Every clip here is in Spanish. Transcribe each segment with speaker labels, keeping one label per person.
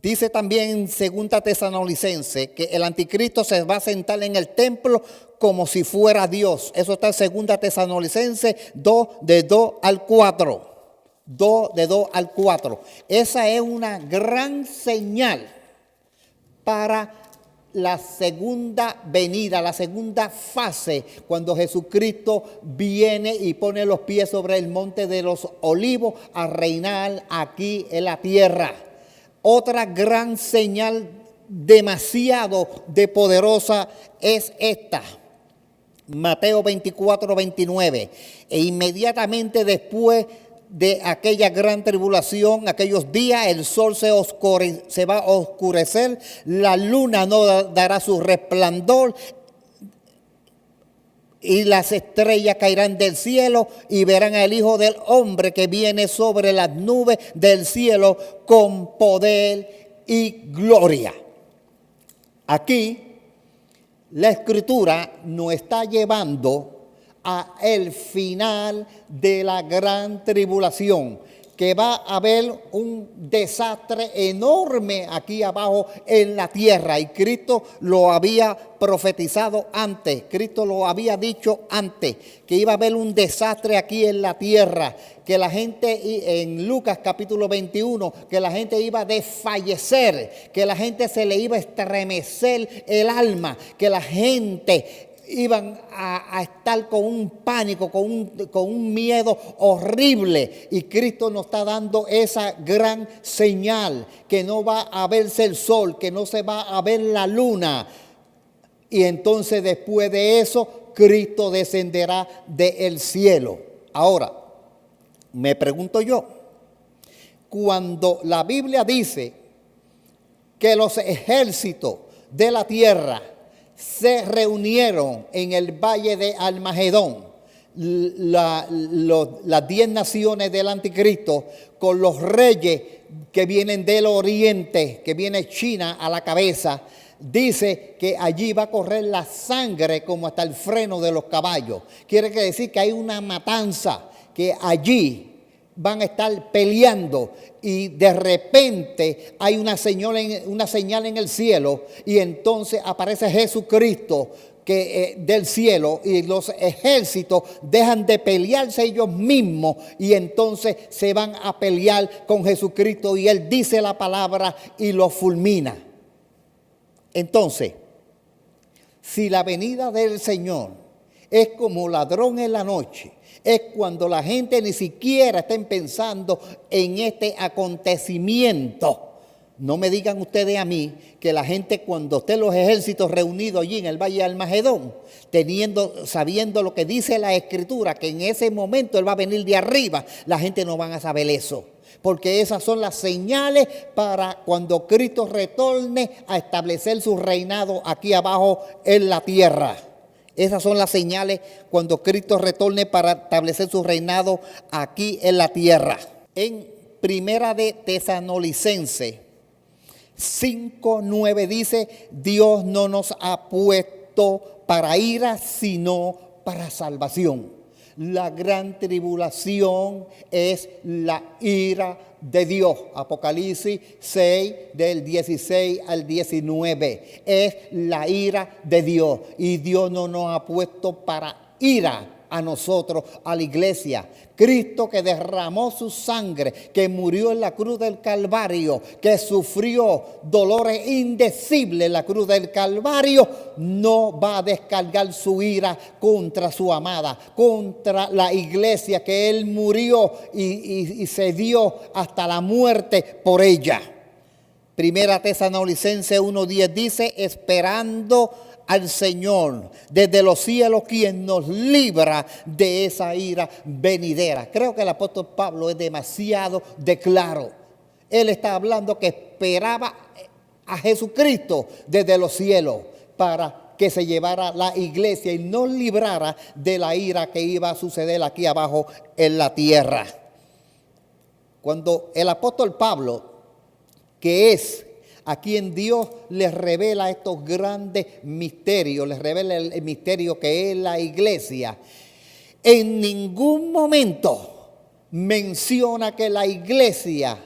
Speaker 1: Dice también en 2 Tesalonicenses que el anticristo se va a sentar en el templo como si fuera Dios. Eso está en 2 Tesalonicenses 2, de 2 al 4. 2, de 2 al 4. Esa es una gran señal para la segunda venida, la segunda fase, cuando Jesucristo viene y pone los pies sobre el monte de los olivos a reinar aquí en la tierra. Otra gran señal demasiado de poderosa es esta. Mateo 24, 29. E inmediatamente después de aquella gran tribulación, aquellos días, el sol se va a oscurecer, la luna no dará su resplandor y las estrellas caerán del cielo y verán al Hijo del Hombre que viene sobre las nubes del cielo con poder y gloria. Aquí la Escritura nos está llevando a el final de la gran tribulación, que va a haber un desastre enorme aquí abajo en la tierra. Y Cristo lo había profetizado antes, Cristo lo había dicho antes, que iba a haber un desastre aquí en la tierra, que la gente, en Lucas capítulo 21, que la gente iba a desfallecer, que la gente se le iba a estremecer el alma, que la gente iban a estar con un pánico, con un miedo horrible. Y Cristo nos está dando esa gran señal, que no va a verse el sol, que no se va a ver la luna. Y entonces después de eso, Cristo descenderá del cielo. Ahora, me pregunto yo, cuando la Biblia dice que los ejércitos de la tierra se reunieron en el valle de Armagedón, las 10 naciones del anticristo, con los reyes que vienen del oriente, que viene China a la cabeza, dice que allí va a correr la sangre como hasta el freno de los caballos. Quiere decir que hay una matanza, que allí van a estar peleando y de repente hay una señal en el cielo y entonces aparece Jesucristo del cielo y los ejércitos dejan de pelearse ellos mismos y entonces se van a pelear con Jesucristo y Él dice la palabra y lo fulmina. Entonces, si la venida del Señor es como ladrón en la noche, es cuando la gente ni siquiera estén pensando en este acontecimiento. No me digan ustedes a mí que la gente, cuando estén los ejércitos reunidos allí en el Valle de Armagedón, sabiendo lo que dice la Escritura, que en ese momento Él va a venir de arriba, la gente no van a saber eso. Porque esas son las señales para cuando Cristo retorne a establecer su reinado aquí abajo en la tierra. Esas son las señales cuando Cristo retorne para establecer su reinado aquí en la tierra. En Primera de Tesalonicenses 5:9 dice: Dios no nos ha puesto para ira, sino para salvación. La gran tribulación es la ira de Dios. Apocalipsis 6, del 16 al 19. Es la ira de Dios. Y Dios no nos ha puesto para ira a nosotros, a la iglesia. Cristo, que derramó su sangre, que murió en la cruz del Calvario, que sufrió dolores indecibles en la cruz del Calvario, no va a descargar su ira contra su amada, contra la iglesia, que Él murió y se dio hasta la muerte por ella. Primera Tesalonicenses 1:10 dice: esperando al Señor desde los cielos, quien nos libra de esa ira venidera. Creo que el apóstol Pablo es demasiado claro. Él está hablando que esperaba a Jesucristo desde los cielos para que se llevara la iglesia y nos librara de la ira que iba a suceder aquí abajo en la tierra. Cuando el apóstol Pablo, que es a quien Dios les revela estos grandes misterios, les revela el misterio que es la iglesia, en ningún momento menciona que la iglesia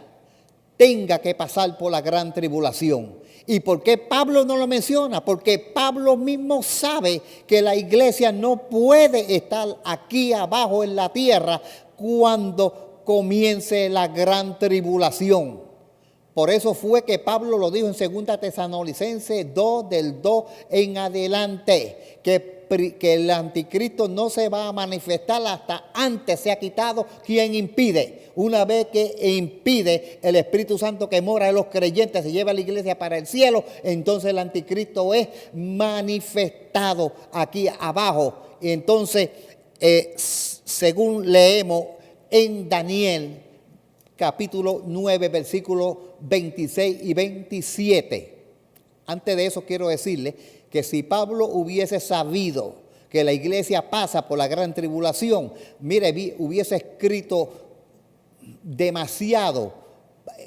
Speaker 1: tenga que pasar por la gran tribulación. ¿Y por qué Pablo no lo menciona? Porque Pablo mismo sabe que la iglesia no puede estar aquí abajo en la tierra cuando comience la gran tribulación. Por eso fue que Pablo lo dijo en 2 Tesalonicenses 2, del 2 en adelante, que el anticristo no se va a manifestar hasta antes se ha quitado quien impide. Una vez que impide el Espíritu Santo que mora en los creyentes, se lleva a la iglesia para el cielo, entonces el anticristo es manifestado aquí abajo. Y entonces, según leemos en Daniel, capítulo 9, versículos 26 y 27. Antes de eso quiero decirle que si Pablo hubiese sabido que la iglesia pasa por la gran tribulación, mire, hubiese escrito demasiado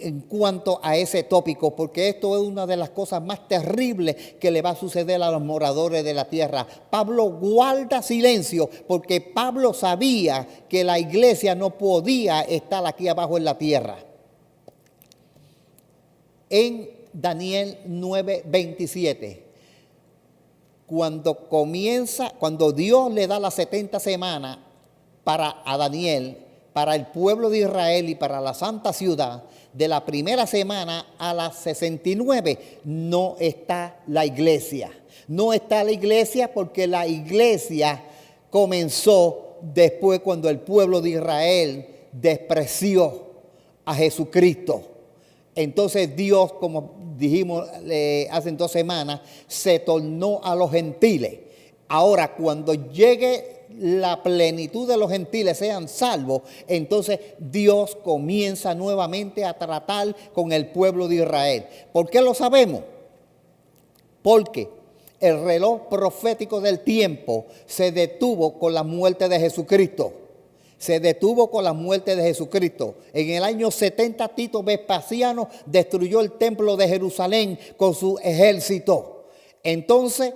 Speaker 1: en cuanto a ese tópico, porque esto es una de las cosas más terribles que le va a suceder a los moradores de la tierra. Pablo guarda silencio porque Pablo sabía que la iglesia no podía estar aquí abajo en la tierra. En Daniel 9:27, cuando Dios le da las 70 semanas a Daniel, para el pueblo de Israel y para la santa ciudad, de la primera semana a las 69 no está la iglesia. No está la iglesia porque la iglesia comenzó después cuando el pueblo de Israel despreció a Jesucristo. Entonces Dios, como dijimos hace 2 semanas, se tornó a los gentiles. Ahora, cuando llegue la plenitud de los gentiles sean salvos, entonces Dios comienza nuevamente a tratar con el pueblo de Israel. ¿Por qué lo sabemos? Porque el reloj profético del tiempo se detuvo con la muerte de Jesucristo. Se detuvo con la muerte de Jesucristo. En el año 70, Tito Vespasiano destruyó el templo de Jerusalén con su ejército. Entonces,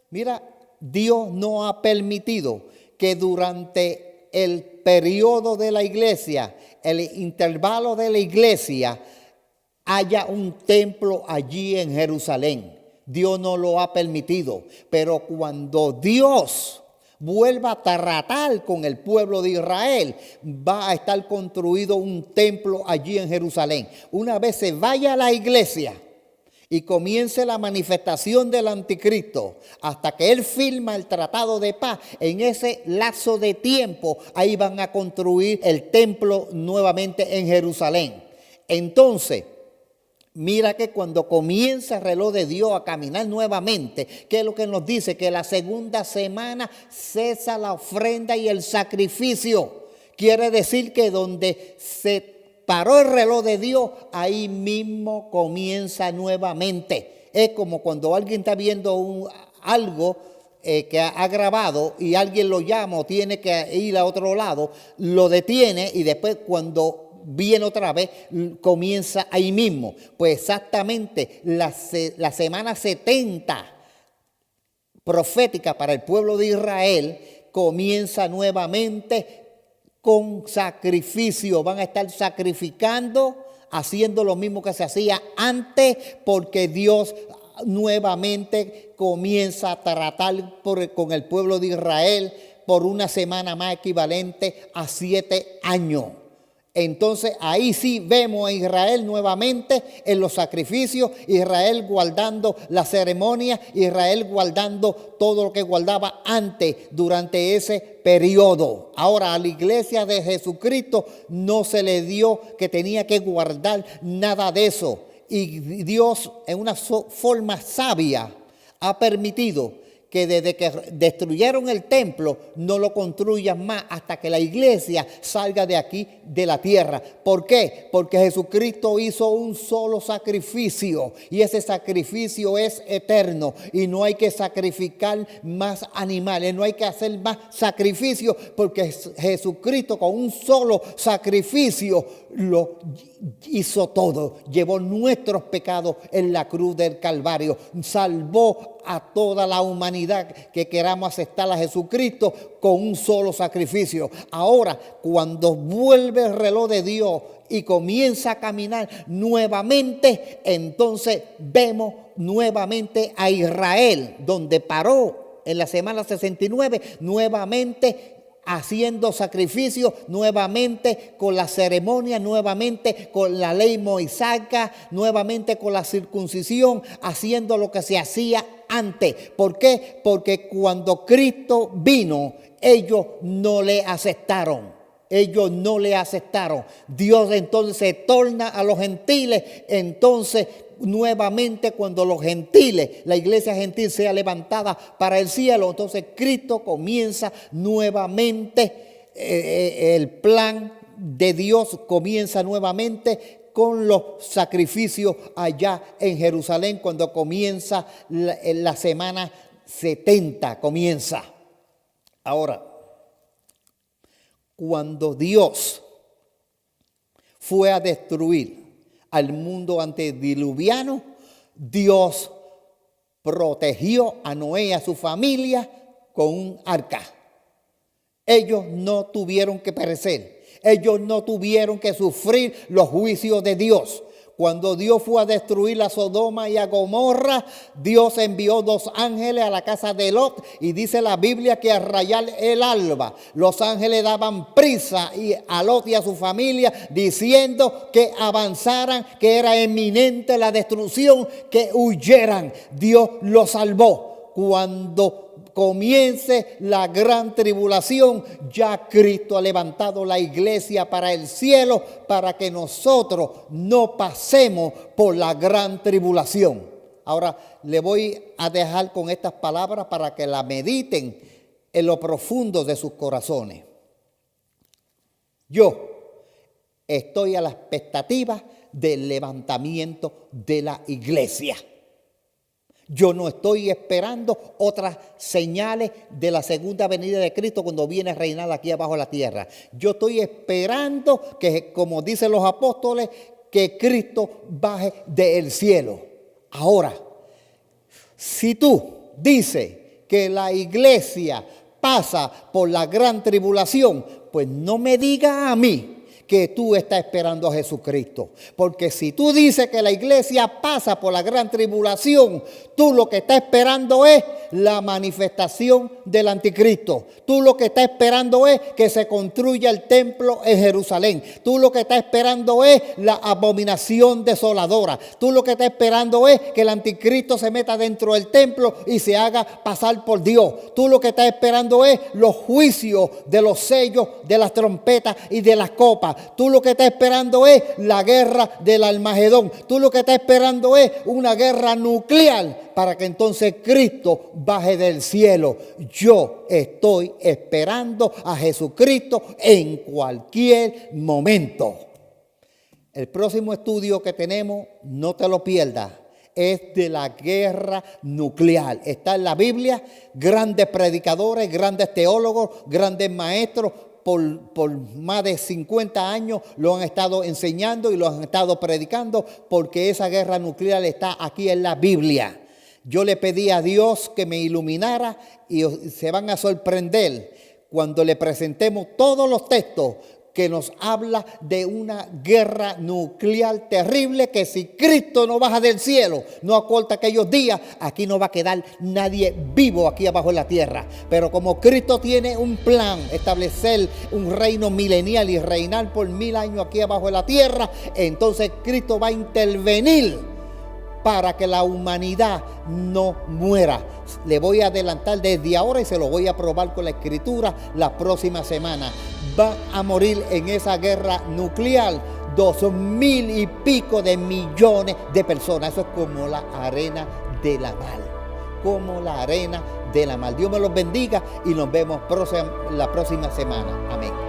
Speaker 1: mira, Dios no ha permitido que durante el periodo de la iglesia, el intervalo de la iglesia, haya un templo allí en Jerusalén. Dios no lo ha permitido. Pero cuando Dios vuelva a tratar con el pueblo de Israel, va a estar construido un templo allí en Jerusalén. Una vez se vaya a la iglesia y comience la manifestación del anticristo, hasta que él firma el tratado de paz, en ese lapso de tiempo, ahí van a construir el templo nuevamente en Jerusalén. Entonces, mira que cuando comienza el reloj de Dios a caminar nuevamente, ¿qué es lo que nos dice? Que la segunda semana cesa la ofrenda y el sacrificio. Quiere decir que donde se paró el reloj de Dios, ahí mismo comienza nuevamente. Es como cuando alguien está viendo algo que ha grabado y alguien lo llama o tiene que ir a otro lado, lo detiene y después cuando viene otra vez, comienza ahí mismo. Pues exactamente la semana 70 profética para el pueblo de Israel comienza nuevamente con sacrificio. Van a estar sacrificando, haciendo lo mismo que se hacía antes, porque Dios nuevamente comienza a tratar con el pueblo de Israel por una semana más, equivalente a 7 años. Entonces ahí sí vemos a Israel nuevamente en los sacrificios, Israel guardando la ceremonia, Israel guardando todo lo que guardaba antes durante ese periodo. Ahora a la iglesia de Jesucristo no se le dio que tenía que guardar nada de eso. Y Dios en una forma sabia ha permitido que desde que destruyeron el templo no lo construyan más hasta que la iglesia salga de aquí, de la tierra. ¿Por qué? Porque Jesucristo hizo un solo sacrificio y ese sacrificio es eterno y no hay que sacrificar más animales, no hay que hacer más sacrificios, porque Jesucristo con un solo sacrificio lo hizo todo, llevó nuestros pecados en la cruz del Calvario, salvó a toda la humanidad humanidad que queramos aceptar a Jesucristo con un solo sacrificio. Ahora, cuando vuelve el reloj de Dios y comienza a caminar nuevamente, entonces vemos nuevamente a Israel, donde paró en la semana 69, nuevamente haciendo sacrificios, nuevamente con la ceremonia, nuevamente con la ley mosaica, nuevamente con la circuncisión, haciendo lo que se hacía antes. ¿Por qué? Porque cuando Cristo vino, ellos no le aceptaron. Ellos no le aceptaron. Dios entonces se torna a los gentiles. Entonces, nuevamente cuando los gentiles, la iglesia gentil sea levantada para el cielo, entonces Cristo comienza nuevamente, el plan de Dios comienza nuevamente con los sacrificios allá en Jerusalén, cuando comienza la semana 70, comienza. Ahora, cuando Dios fue a destruir al mundo antediluviano, Dios protegió a Noé y a su familia con un arca. Ellos no tuvieron que perecer. Ellos no tuvieron que sufrir los juicios de Dios. Cuando Dios fue a destruir a Sodoma y a Gomorra, Dios envió 2 ángeles a la casa de Lot, y dice la Biblia que al rayar el alba, los ángeles daban prisa a Lot y a su familia, diciendo que avanzaran, que era eminente la destrucción, que huyeran. Dios los salvó. Cuando comience la gran tribulación, ya Cristo ha levantado la iglesia para el cielo, para que nosotros no pasemos por la gran tribulación. Ahora le voy a dejar con estas palabras para que la mediten en lo profundo de sus corazones. Yo estoy a la expectativa del levantamiento de la iglesia. Yo no estoy esperando otras señales de la segunda venida de Cristo cuando viene a reinar aquí abajo en la tierra. Yo estoy esperando que, como dicen los apóstoles, que Cristo baje del cielo. Ahora, si tú dices que la iglesia pasa por la gran tribulación, pues no me digas a mí que tú estás esperando a Jesucristo. Porque si tú dices que la iglesia pasa por la gran tribulación, tú lo que estás esperando es la manifestación del anticristo. Tú lo que estás esperando es que se construya el templo en Jerusalén. Tú lo que estás esperando es la abominación desoladora. Tú lo que estás esperando es que el anticristo se meta dentro del templo y se haga pasar por Dios. Tú lo que estás esperando es los juicios de los sellos, de las trompetas y de las copas. Tú lo que estás esperando es la guerra del Armagedón. Tú lo que estás esperando es una guerra nuclear para que entonces Cristo baje del cielo. Yo estoy esperando a Jesucristo en cualquier momento. El próximo estudio que tenemos, no te lo pierdas, es de la guerra nuclear. Está en la Biblia, grandes predicadores, grandes teólogos, grandes maestros, por más de 50 años lo han estado enseñando y lo han estado predicando, porque esa guerra nuclear está aquí en la Biblia. Yo le pedí a Dios que me iluminara y se van a sorprender cuando le presentemos todos los textos que nos habla de una guerra nuclear terrible, que si Cristo no baja del cielo, no acorta aquellos días, aquí no va a quedar nadie vivo aquí abajo en la tierra. Pero como Cristo tiene un plan, establecer un reino milenial y reinar por 1000 años aquí abajo en la tierra, entonces Cristo va a intervenir para que la humanidad no muera. Le voy a adelantar desde ahora y se lo voy a probar con la escritura la próxima semana. Va a morir en esa guerra nuclear 2,000 y pico de millones de personas. Eso es como la arena de la mar. Como la arena de la mar. Dios me los bendiga y nos vemos la próxima semana. Amén.